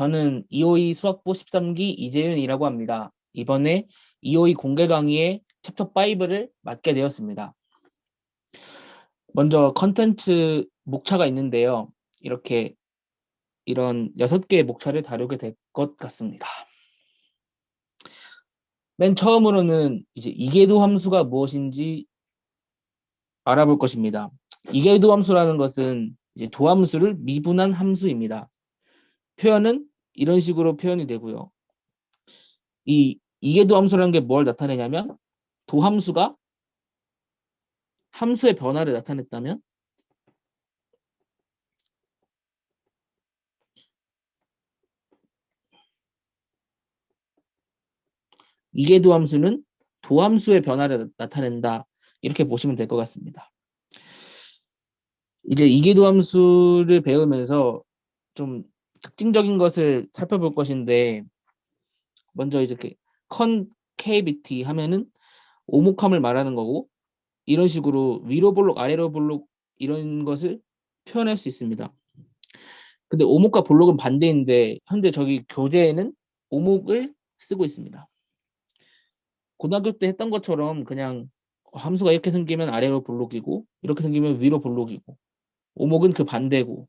저는 252 수학부 13기 이재윤이라고 합니다. 이번에 252 공개 강의의 챕터 5를 맡게 되었습니다. 먼저 컨텐츠 목차가 있는데요. 이런 6개의 목차를 다루게 될 것 같습니다. 맨 처음으로는 이제 이계도 함수가 무엇인지 알아볼 것입니다. 이계도 함수라는 것은 이제 도함수를 미분한 함수입니다. 표현은 이런 식으로 표현이 되고요. 이 이계도 함수라는 게 뭘 나타내냐면 도함수가 함수의 변화를 나타냈다면 이계도 함수는 도함수의 변화를 나타낸다. 이렇게 보시면 될 것 같습니다. 이제 이계도 함수를 배우면서 좀 특징적인 것을 살펴볼 것인데 먼저 이렇게 컨케이비티 하면은 오목함을 말하는 거고 이런 식으로 위로 볼록 아래로 볼록 이런 것을 표현할 수 있습니다. 근데 오목과 볼록은 반대인데 현재 저기 교재에는 오목을 쓰고 있습니다. 고등학교 때 했던 것처럼 그냥 함수가 이렇게 생기면 아래로 볼록이고 이렇게 생기면 위로 볼록이고 오목은 그 반대고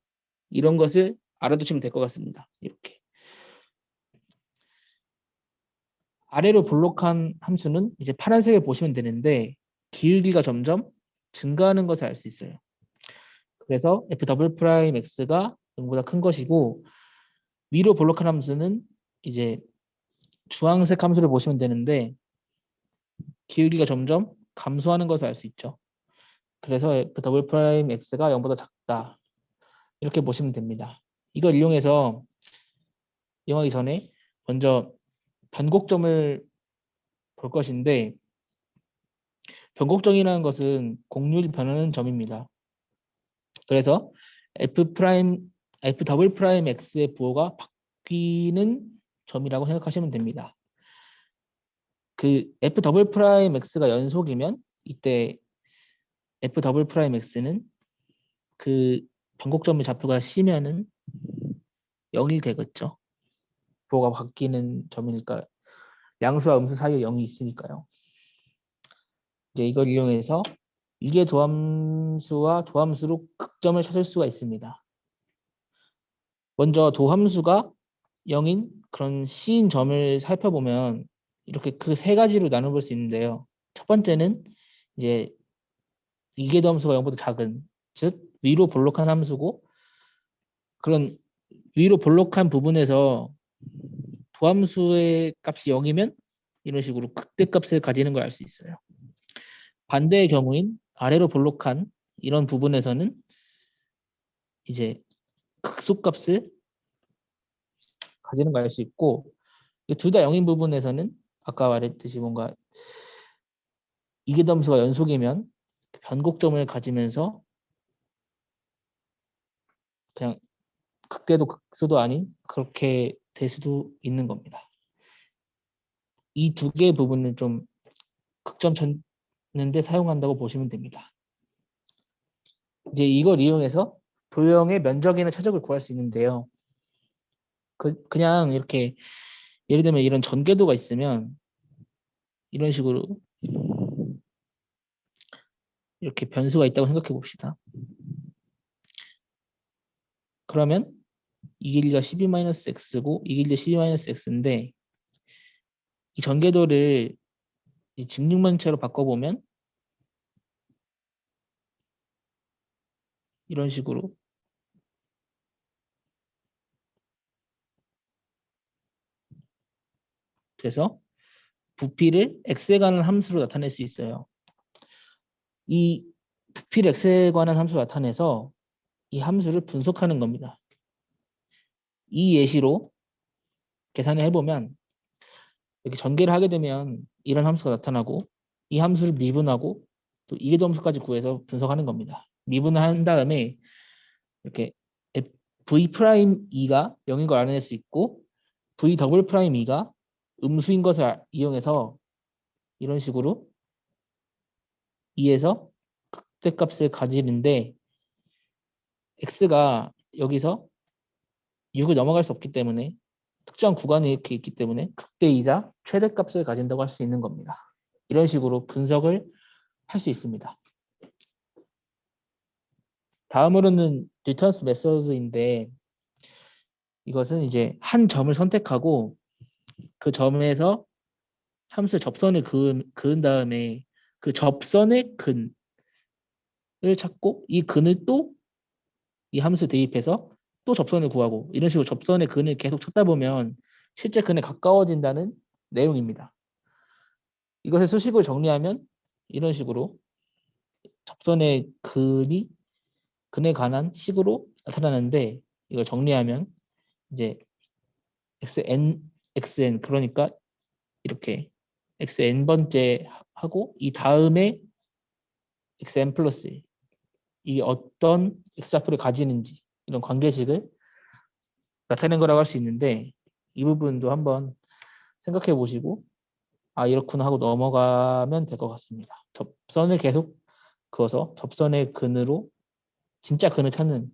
이런 것을 알아두시면 될 것 같습니다. 이렇게 아래로 볼록한 함수는 이제 파란색을 보시면 되는데 기울기가 점점 증가하는 것을 알 수 있어요. 그래서 f 더블 프라임 x가 0보다 큰 것이고 위로 볼록한 함수는 이제 주황색 함수를 보시면 되는데 기울기가 점점 감소하는 것을 알 수 있죠. 그래서 f 더블 프라임 x가 0보다 작다. 이렇게 보시면 됩니다. 이걸 이용해서 이용하기 전에 먼저 변곡점을 볼 것인데 변곡점이라는 것은 곡률이 변하는 점입니다. 그래서 f 프라임 f 더블 프라임 x의 부호가 바뀌는 점이라고 생각하시면 됩니다. 그 f 더블 프라임 x가 연속이면 이때 f 더블 프라임 x는 그 변곡점의 좌표가 C면은 0이 되겠죠. 부호가 바뀌는 점이니까 양수와 음수 사이에 0이 있으니까요. 이제 이걸 이용해서 이게 도함수와 도함수로 극점을 찾을 수가 있습니다. 먼저 도함수가 0인 그런 C인 점을 살펴보면 이렇게 그 세 가지로 나눠볼 수 있는데요. 첫 번째는 이제 이계 도함수가 0보다 작은, 즉 위로 볼록한 함수고 그런 위로 볼록한 부분에서 도함수의 값이 0이면 이런 식으로 극대값을 가지는 걸 알 수 있어요. 반대의 경우인 아래로 볼록한 이런 부분에서는 이제 극소값을 가지는 걸 알 수 있고 둘 다 0인 부분에서는 아까 말했듯이 뭔가 이계점수가 연속이면 변곡점을 가지면서 그냥 극대도 극소도 아닌 그렇게 될 수도 있는 겁니다. 이 두 개의 부분을 좀 극점 찾는데 사용한다고 보시면 됩니다. 이제 이걸 이용해서 도형의 면적이나 최적을 구할 수 있는데요. 그냥 이렇게 예를 들면 이런 전개도가 있으면 이런 식으로 이렇게 변수가 있다고 생각해 봅시다. 그러면 이 길이가 12-x고 이 길이가 12-x인데 이 전개도를 이 직육면체로 바꿔보면 이런 식으로 돼서 부피를 x에 관한 함수로 나타낼 수 있어요. 이 부피를 x에 관한 함수로 나타내서 이 함수를 분석하는 겁니다. 이 예시로 계산을 해보면 이렇게 전개를 하게 되면 이런 함수가 나타나고 이 함수를 미분하고 또 이계도 함수까지 구해서 분석하는 겁니다. 미분을 한 다음에 이렇게 v 프라임 2가 0인 걸 알아낼 수 있고 v 더블 프라임 2가 음수인 것을 이용해서 이런 식으로 2에서 극대값을 가지는데 x가 여기서 6을 넘어갈 수 없기 때문에 특정한 구간에 이렇게 있기 때문에 극대이자 최대값을 가진다고 할 수 있는 겁니다. 이런 식으로 분석을 할 수 있습니다. 다음으로는 디터런스 메서드인데 이것은 이제 한 점을 선택하고 그 점에서 함수 접선을 그은 다음에 그 접선의 근을 찾고 이 근을 또 이 함수에 대입해서 또 접선을 구하고 이런 식으로 접선의 근을 계속 찾다 보면 실제 근에 가까워진다는 내용입니다. 이것을 수식으로 정리하면 이런 식으로 접선의 근에 관한 식으로 나타나는데 이걸 정리하면 이제 xn 그러니까 이렇게 xn번째 하고 이 다음에 xn 플러스 이 어떤 x좌표를 가지는지 이런 관계식을 나타낸 거라고 할 수 있는데 이 부분도 한번 생각해 보시고 아 이렇구나 하고 넘어가면 될 것 같습니다. 접선을 계속 그어서 접선의 근으로 진짜 근을 찾는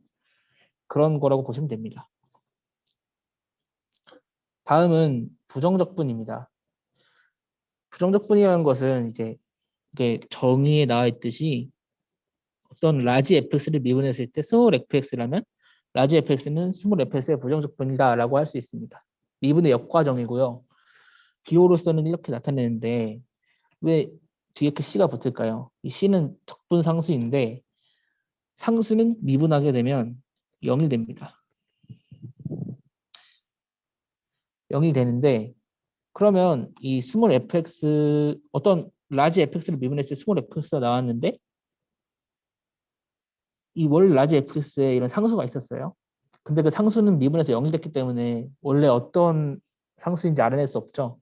그런 거라고 보시면 됩니다. 다음은 부정적분입니다. 부정적분이라는 것은 이제 이게 정의에 나와 있듯이 어떤 라지 fx를 미분했을 때 스몰 fx라면 라지 fx는 스몰 fx의 부정적분이다라고 할 수 있습니다. 미분의 역과정이고요. 기호로서는 이렇게 나타내는데 왜 뒤에 그 c가 붙을까요? 이 c는 적분 상수인데 상수는 미분하게 되면 0이 됩니다. 0이 되는데 그러면 이 스몰 fx 어떤 라지 fx를 미분했을 때 스몰 fx가 나왔는데 이 원래 라지 fx에 이런 상수가 있었어요. 근데 그 상수는 미분에서 0이 됐기 때문에 원래 어떤 상수인지 알아낼 수 없죠.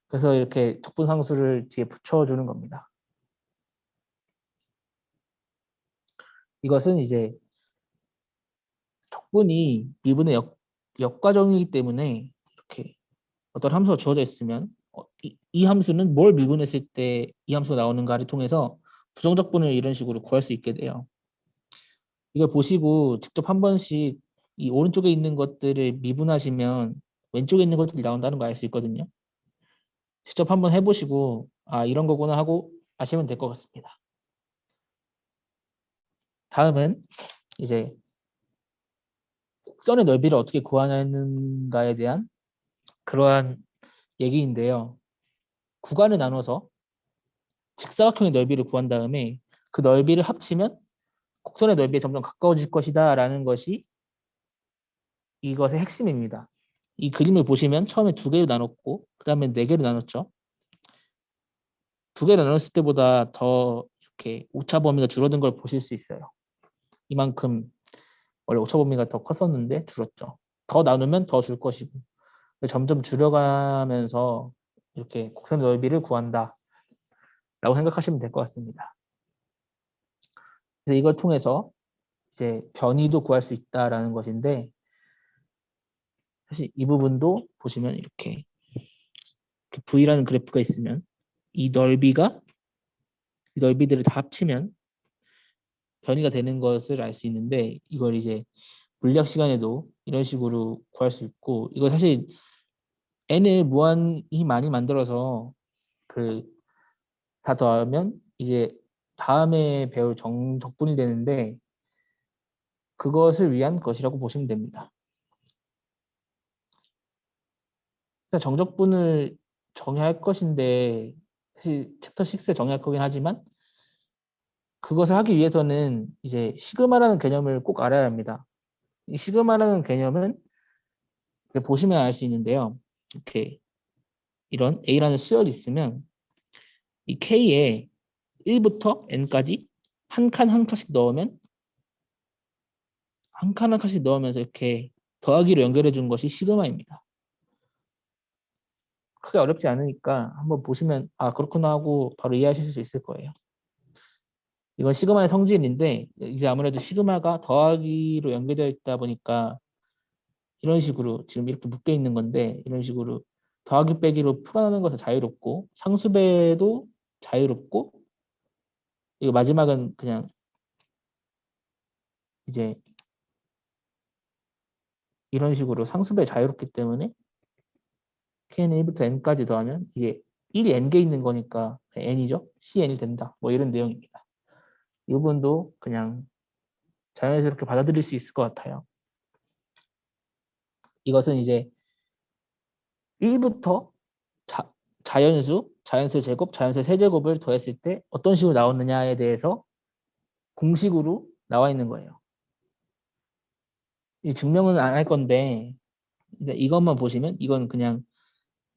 그래서 이렇게 적분 상수를 뒤에 붙여주는 겁니다. 이것은 이제 적분이 미분의 역과정이기 때문에 이렇게 어떤 함수가 주어져 있으면 이 함수는 뭘 미분했을 때 이 함수가 나오는가를 통해서 부정적분을 이런 식으로 구할 수 있게 돼요. 이걸 보시고 직접 한 번씩 이 오른쪽에 있는 것들을 미분하시면 왼쪽에 있는 것들이 나온다는 거 알 수 있거든요. 직접 한번 해보시고 아 이런 거구나 하고 아시면 될 것 같습니다. 다음은 이제 곡선의 넓이를 어떻게 구하는가에 대한 그러한 얘기인데요. 구간을 나눠서 직사각형의 넓이를 구한 다음에 그 넓이를 합치면 곡선의 넓이에 점점 가까워질 것이다 라는 것이 이것의 핵심입니다. 이 그림을 보시면 처음에 두 개로 나눴고 그 다음에 네 개로 나눴죠. 두 개로 나눴을 때보다 더 이렇게 오차 범위가 줄어든 걸 보실 수 있어요. 이만큼 원래 오차 범위가 더 컸었는데 줄었죠. 더 나누면 더 줄 것이고 점점 줄여가면서 이렇게 곡선의 넓이를 구한다 라고 생각하시면 될 것 같습니다. 그래서 이걸 통해서 이제 변이도 구할 수 있다라는 것인데 사실 이 부분도 보시면 이렇게 V라는 그래프가 있으면 이 넓이들을 다 합치면 변이가 되는 것을 알 수 있는데 이걸 이제 물리학 시간에도 이런 식으로 구할 수 있고 이거 사실 n을 무한히 많이 만들어서 그 다 더하면 이제 다음에 배울 적분이 되는데 그것을 위한 것이라고 보시면 됩니다. 일단 정적분을 정의할 것인데 사실 챕터 6에 정의할 거긴 하지만 그것을 하기 위해서는 이제 시그마라는 개념을 꼭 알아야 합니다. 이 시그마라는 개념은 보시면 알 수 있는데요. 이렇게 이런 A라는 수열이 있으면 이 K에 1부터 N까지 한 칸 한 칸씩 넣으면 한 칸 한 칸씩 넣으면서 이렇게 더하기로 연결해 준 것이 시그마입니다. 크게 어렵지 않으니까 한번 보시면 아 그렇구나 하고 바로 이해하실 수 있을 거예요. 이건 시그마의 성질인데 이제 아무래도 시그마가 더하기로 연결되어 있다 보니까 이런 식으로 지금 이렇게 묶여 있는 건데 이런 식으로 더하기 빼기로 풀어나는 것은 자유롭고 상수배도 자유롭고 이거 마지막은 그냥 이제 이런 식으로 상수배 자유롭기 때문에 k는 1부터 n까지 더하면 이게 1이 n개 있는 거니까 n이죠. cn이 된다. 뭐 이런 내용입니다. 이 부분도 그냥 자연스럽게 받아들일 수 있을 것 같아요. 이것은 이제 1부터 자연수, 자연수의 제곱, 자연수의 세제곱을 더했을 때 어떤 식으로 나오느냐에 대해서 공식으로 나와 있는 거예요. 이 증명은 안 할 건데 이것만 보시면 이건 그냥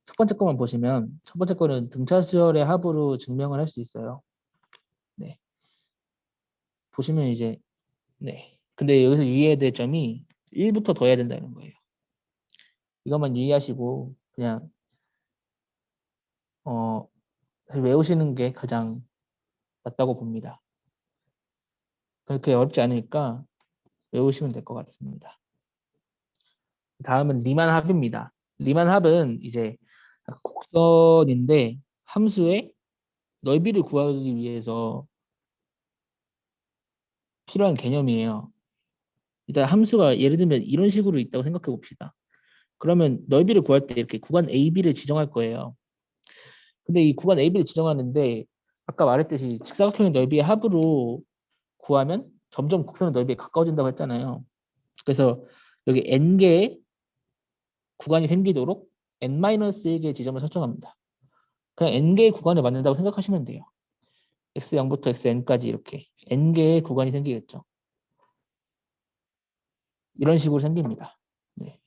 첫 번째 것만 보시면 첫 번째 거는 등차수열의 합으로 증명을 할 수 있어요. 네. 보시면 이제 네. 근데 여기서 유의해야 될 점이 1부터 더해야 된다는 거예요. 이것만 유의하시고 그냥 어, 외우시는 게 가장 맞다고 봅니다. 그렇게 어렵지 않으니까 외우시면 될 것 같습니다. 다음은 리만 합입니다. 리만 합은 이제 곡선인데 함수의 넓이를 구하기 위해서 필요한 개념이에요. 일단 함수가 예를 들면 이런 식으로 있다고 생각해 봅시다. 그러면 넓이를 구할 때 이렇게 구간 AB를 지정할 거예요. 근데 이 구간 AB를 지정하는데 아까 말했듯이 직사각형의 넓이의 합으로 구하면 점점 곡선의 넓이에 가까워진다고 했잖아요. 그래서 여기 n개의 구간이 생기도록 n-1개의 지점을 설정합니다. 그냥 n개의 구간을 만든다고 생각하시면 돼요. x0부터 xn까지 이렇게 n개의 구간이 생기겠죠. 이런 식으로 생깁니다. 네.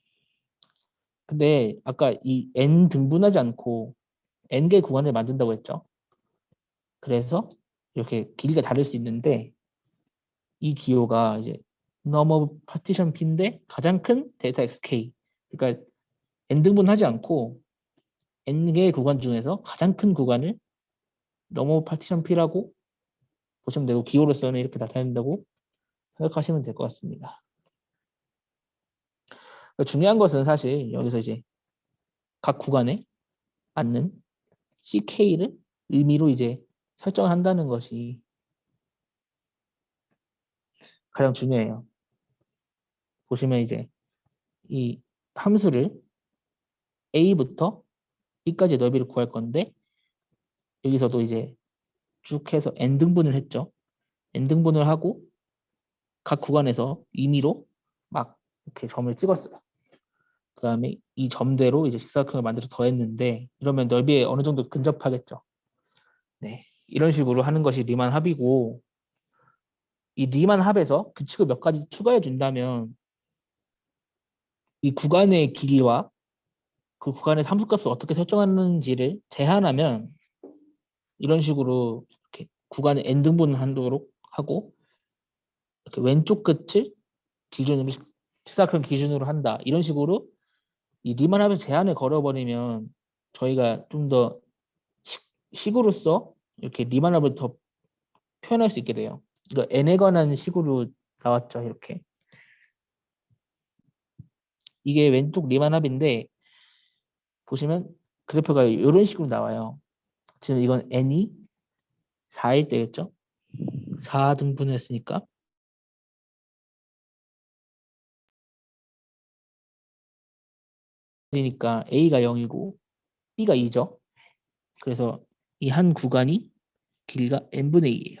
근데 아까 이 n 등분하지 않고 n개 구간을 만든다고 했죠. 그래서 이렇게 길이가 다를 수 있는데 이 기호가 이제 norm partition p인데 가장 큰 델타 xk. 그러니까 n 등분하지 않고 n개의 구간 중에서 가장 큰 구간을 norm partition p라고 보시면 되고 기호로서는 이렇게 나타낸다고 생각하시면 될 것 같습니다. 중요한 것은 사실 여기서 이제 각 구간에 맞는 ck를 의미로 이제 설정한다는 것이 가장 중요해요. 보시면 이제 이 함수를 a부터 b까지 넓이를 구할 건데 여기서도 이제 쭉 해서 n등분을 했죠. n등분을 하고 각 구간에서 임의로 막 이렇게 점을 찍었어요. 그 다음에 이 점대로 이제 직사각형을 만들어서 더했는데 이러면 넓이에 어느 정도 근접하겠죠. 네, 이런 식으로 하는 것이 리만 합이고 이 리만 합에서 규칙을 몇 가지 추가해 준다면 이 구간의 길이와 그 구간의 함수값을 어떻게 설정하는지를 제한하면 이런 식으로 이렇게 구간의 n등분하도록 하고 이렇게 왼쪽 끝을 기준으로 직사각형 기준으로 한다. 이런 식으로 이 리만 합에서 제한을 걸어버리면 저희가 좀 더 식으로서 이렇게 리만 합을 더 표현할 수 있게 돼요. 이거 n에 관한 식으로 나왔죠. 이렇게 이게 왼쪽 리만 합인데 보시면 그래프가 이런 식으로 나와요. 지금 이건 n이 4일 때겠죠? 4등분을 했으니까 그러니까 a가 0이고 b가 2죠. 그래서 이 한 구간이 길이가 n분의 2예요.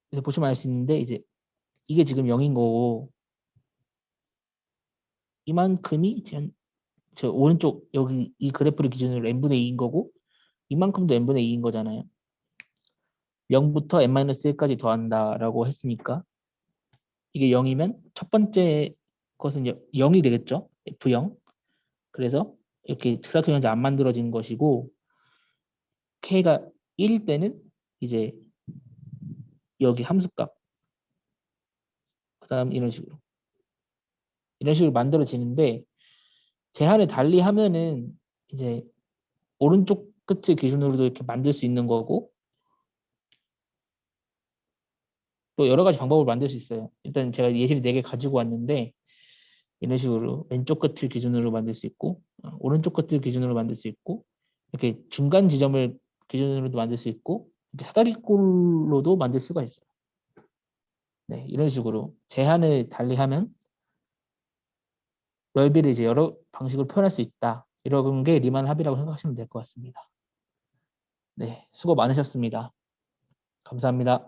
그래서 보시면 알 수 있는데 이제 이게 지금 0인 거고 이만큼이 저 오른쪽 여기 이 그래프를 기준으로 n분의 2인 거고 이만큼도 n분의 2인 거잖아요. 0부터 n-1까지 더한다라고 했으니까 이게 0이면 첫 번째 것은 0이 되겠죠. f0. 그래서 이렇게 직사각형이 안 만들어진 것이고 k가 1일 때는 이제 여기 함수값 그 다음 이런 식으로 만들어지는데 제한을 달리 하면은 이제 오른쪽 끝을 기준으로도 이렇게 만들 수 있는 거고 또 여러 가지 방법을 만들 수 있어요. 일단 제가 예시를 4개 가지고 왔는데 이런 식으로 왼쪽 끝을 기준으로 만들 수 있고 오른쪽 끝을 기준으로 만들 수 있고 이렇게 중간 지점을 기준으로도 만들 수 있고 이렇게 사다리꼴로도 만들 수가 있어요. 네, 이런 식으로 제한을 달리하면 넓이를 이제 여러 방식으로 표현할 수 있다. 이런 게 리만 합의라고 생각하시면 될 것 같습니다. 네, 수고 많으셨습니다. 감사합니다.